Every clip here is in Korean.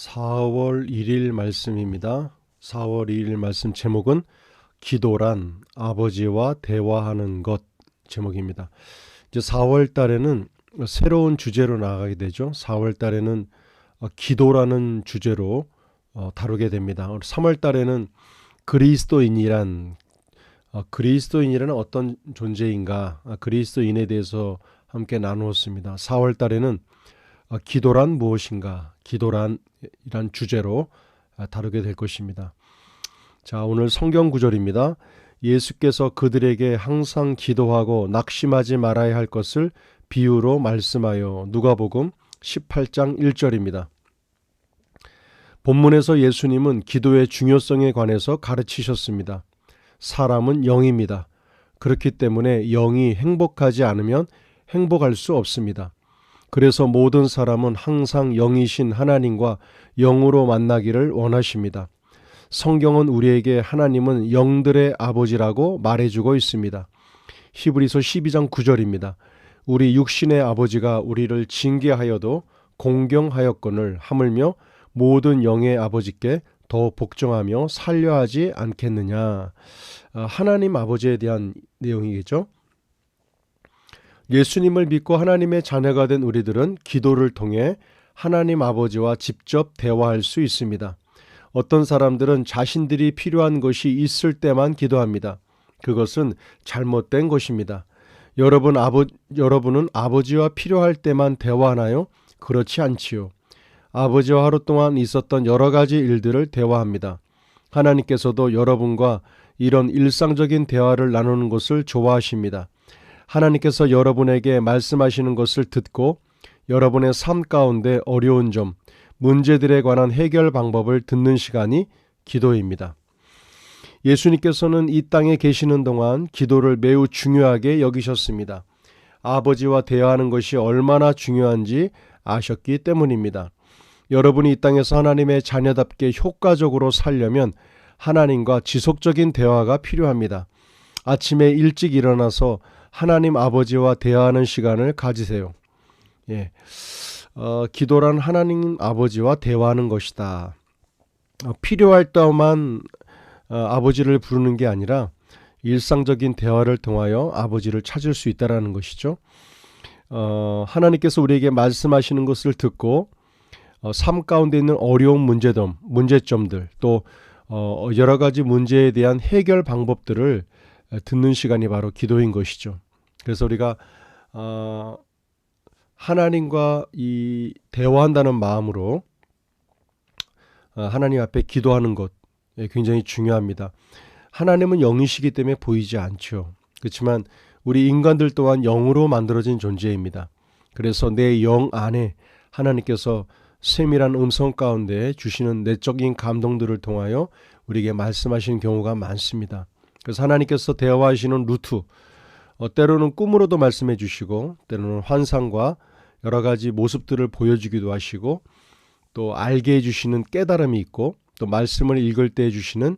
4월 1일 말씀입니다. 4월 2일 말씀 제목은 기도란 아버지와 대화하는 것 제목입니다. 이제 4월 달에는 새로운 주제로 나아가게 되죠. 4월 달에는 기도라는 주제로 다루게 됩니다. 3월 달에는 그리스도인이란 어떤 존재인가, 그리스도인에 대해서 함께 나누었습니다. 4월 달에는 기도란 무엇인가, 기도란 이란 주제로 다루게 될 것입니다. 자, 오늘 성경 구절입니다. 예수께서 그들에게 항상 기도하고 낙심하지 말아야 할 것을 비유로 말씀하여. 누가복음 18장 1절입니다. 본문에서 예수님은 기도의 중요성에 관해서 가르치셨습니다. 사람은 영입니다. 그렇기 때문에 영이 행복하지 않으면 행복할 수 없습니다. 그래서 모든 사람은 항상 영이신 하나님과 영으로 만나기를 원하십니다. 성경은 우리에게 하나님은 영들의 아버지라고 말해주고 있습니다. 히브리서 12장 9절입니다. 우리 육신의 아버지가 우리를 징계하여도 공경하였거늘 하물며 모든 영의 아버지께 더 복종하며 살려하지 않겠느냐. 하나님 아버지에 대한 내용이겠죠. 예수님을 믿고 하나님의 자녀가 된 우리들은 기도를 통해 하나님 아버지와 직접 대화할 수 있습니다. 어떤 사람들은 자신들이 필요한 것이 있을 때만 기도합니다. 그것은 잘못된 것입니다. 여러분은 아버지와 필요할 때만 대화하나요? 그렇지 않지요. 아버지와 하루 동안 있었던 여러 가지 일들을 대화합니다. 하나님께서도 여러분과 이런 일상적인 대화를 나누는 것을 좋아하십니다. 하나님께서 여러분에게 말씀하시는 것을 듣고 여러분의 삶 가운데 어려운 점, 문제들에 관한 해결 방법을 듣는 시간이 기도입니다. 예수님께서는 이 땅에 계시는 동안 기도를 매우 중요하게 여기셨습니다. 아버지와 대화하는 것이 얼마나 중요한지 아셨기 때문입니다. 여러분이 이 땅에서 하나님의 자녀답게 효과적으로 살려면 하나님과 지속적인 대화가 필요합니다. 아침에 일찍 일어나서 하나님 아버지와 대화하는 시간을 가지세요. 기도란 하나님 아버지와 대화하는 것이다. 필요할 때만 아버지를 부르는 게 아니라 일상적인 대화를 통하여 아버지를 찾을 수 있다는 것이죠. 하나님께서 우리에게 말씀하시는 것을 듣고 삶 가운데 있는 어려운 문제점들 또 여러 가지 문제에 대한 해결 방법들을 듣는 시간이 바로 기도인 것이죠. 그래서 우리가 하나님과 이 대화한다는 마음으로 하나님 앞에 기도하는 것 굉장히 중요합니다. 하나님은 영이시기 때문에 보이지 않죠. 그렇지만 우리 인간들 또한 영으로 만들어진 존재입니다. 그래서 내 영 안에 하나님께서 세밀한 음성 가운데 주시는 내적인 감동들을 통하여 우리에게 말씀하시는 경우가 많습니다. 그래서 하나님께서 대화하시는 루트, 때로는 꿈으로도 말씀해 주시고 때로는 환상과 여러 가지 모습들을 보여주기도 하시고 또 알게 해주시는 깨달음이 있고 또 말씀을 읽을 때 해주시는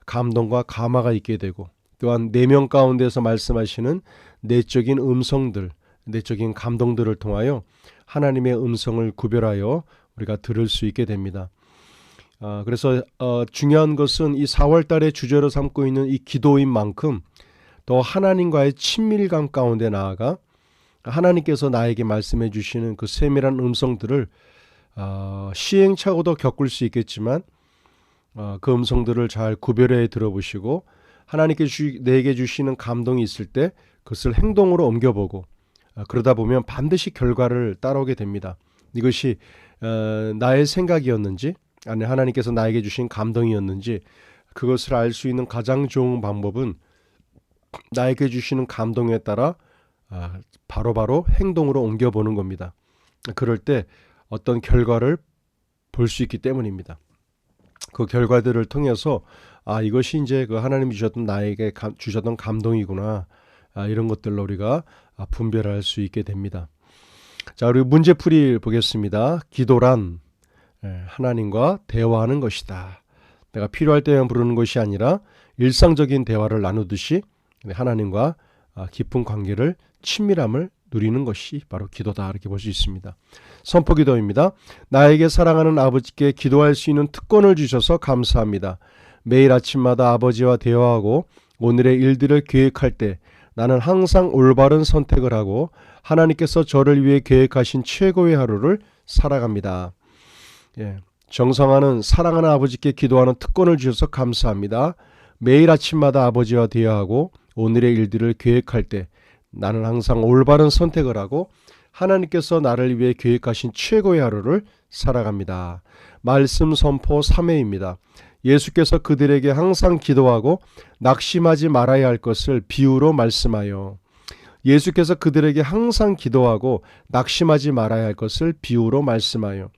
감동과 감화가 있게 되고 또한 내면 가운데서 말씀하시는 내적인 음성들, 내적인 감동들을 통하여 하나님의 음성을 구별하여 우리가 들을 수 있게 됩니다. 그래서 중요한 것은 이 4월 달에 주제로 삼고 있는 이 기도인 만큼 더 하나님과의 친밀감 가운데 나아가 하나님께서 나에게 말씀해 주시는 그 세밀한 음성들을 시행착오도 겪을 수 있겠지만 그 음성들을 잘 구별해 들어보시고 하나님께서 내게 주시는 감동이 있을 때 그것을 행동으로 옮겨보고 그러다 보면 반드시 결과를 따라오게 됩니다. 이것이 나의 생각이었는지 아니 하나님께서 나에게 주신 감동이었는지 그것을 알 수 있는 가장 좋은 방법은 나에게 주시는 감동에 따라 바로바로 행동으로 옮겨보는 겁니다. 그럴 때 어떤 결과를 볼 수 있기 때문입니다. 그 결과들을 통해서 이것이 이제 그 하나님이 주셨던 나에게 주셨던 감동이구나 이런 것들로 우리가 분별할 수 있게 됩니다. 자, 우리 문제풀이 보겠습니다. 기도란 하나님과 대화하는 것이다. 내가 필요할 때만 부르는 것이 아니라 일상적인 대화를 나누듯이 하나님과 깊은 관계를 친밀함을 누리는 것이 바로 기도다 이렇게 볼 수 있습니다. 선포기도입니다. 나에게 사랑하는 아버지께 기도할 수 있는 특권을 주셔서 감사합니다. 매일 아침마다 아버지와 대화하고 오늘의 일들을 계획할 때 나는 항상 올바른 선택을 하고 하나님께서 저를 위해 계획하신 최고의 하루를 살아갑니다. 정성화는 사랑하는 아버지께 기도하는 특권을 주셔서 감사합니다. 매일 아침마다 아버지와 대화하고 오늘의 일들을 계획할 때 나는 항상 올바른 선택을 하고 하나님께서 나를 위해 계획하신 최고의 하루를 살아갑니다. 말씀 선포 3회입니다. 예수께서 그들에게 항상 기도하고 낙심하지 말아야 할 것을 비유로 말씀하여. 예수께서 그들에게 항상 기도하고 낙심하지 말아야 할 것을 비유로 말씀하여.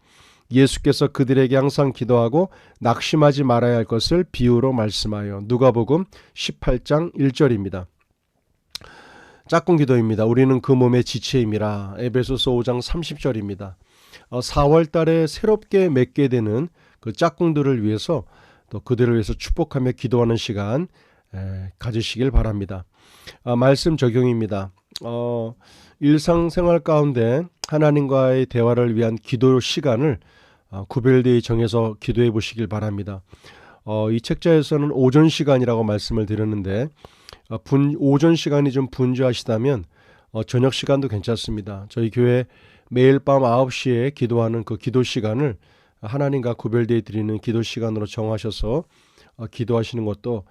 예수께서 그들에게 항상 기도하고 낙심하지 말아야 할 것을 비유로 말씀하여. 누가복음 18장 1절입니다. 짝꿍 기도입니다. 우리는 그 몸의 지체임이라. 에베소서 5장 30절입니다. 4월 달에 새롭게 맺게 되는 그 짝꿍들을 위해서 또 그들을 위해서 축복하며 기도하는 시간 가지시길 바랍니다. 말씀 적용입니다. 일상생활 가운데 하나님과의 대화를 위한 기도 시간을 구별되어 정해서 기도해 보시길 바랍니다. 이 책자에서는 오전 시간이라고 말씀을 드렸는데 오전 시간이 좀 분주하시다면 저녁 시간도 괜찮습니다. 저희 교회 매일 밤 9시에 기도하는 그 기도 시간을 하나님과 구별되어 드리는 기도 시간으로 정하셔서 기도하시는 것도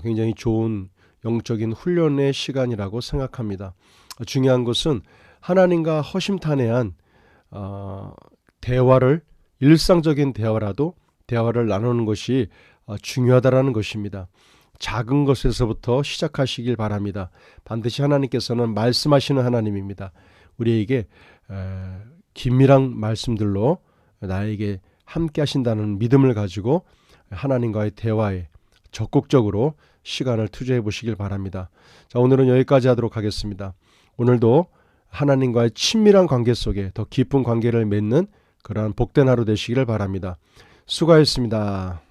굉장히 좋은 영적인 훈련의 시간이라고 생각합니다. 중요한 것은 하나님과 허심탄회한 대화를 일상적인 대화라도 대화를 나누는 것이 중요하다라는 것입니다. 작은 것에서부터 시작하시길 바랍니다. 반드시 하나님께서는 말씀하시는 하나님입니다. 우리에게 긴밀한 말씀들로 나에게 함께 하신다는 믿음을 가지고 하나님과의 대화에 적극적으로 시간을 투자해 보시길 바랍니다. 자, 오늘은 여기까지 하도록 하겠습니다. 오늘도 하나님과의 친밀한 관계 속에 더 깊은 관계를 맺는 그러한 복된 하루 되시기를 바랍니다. 수고하셨습니다.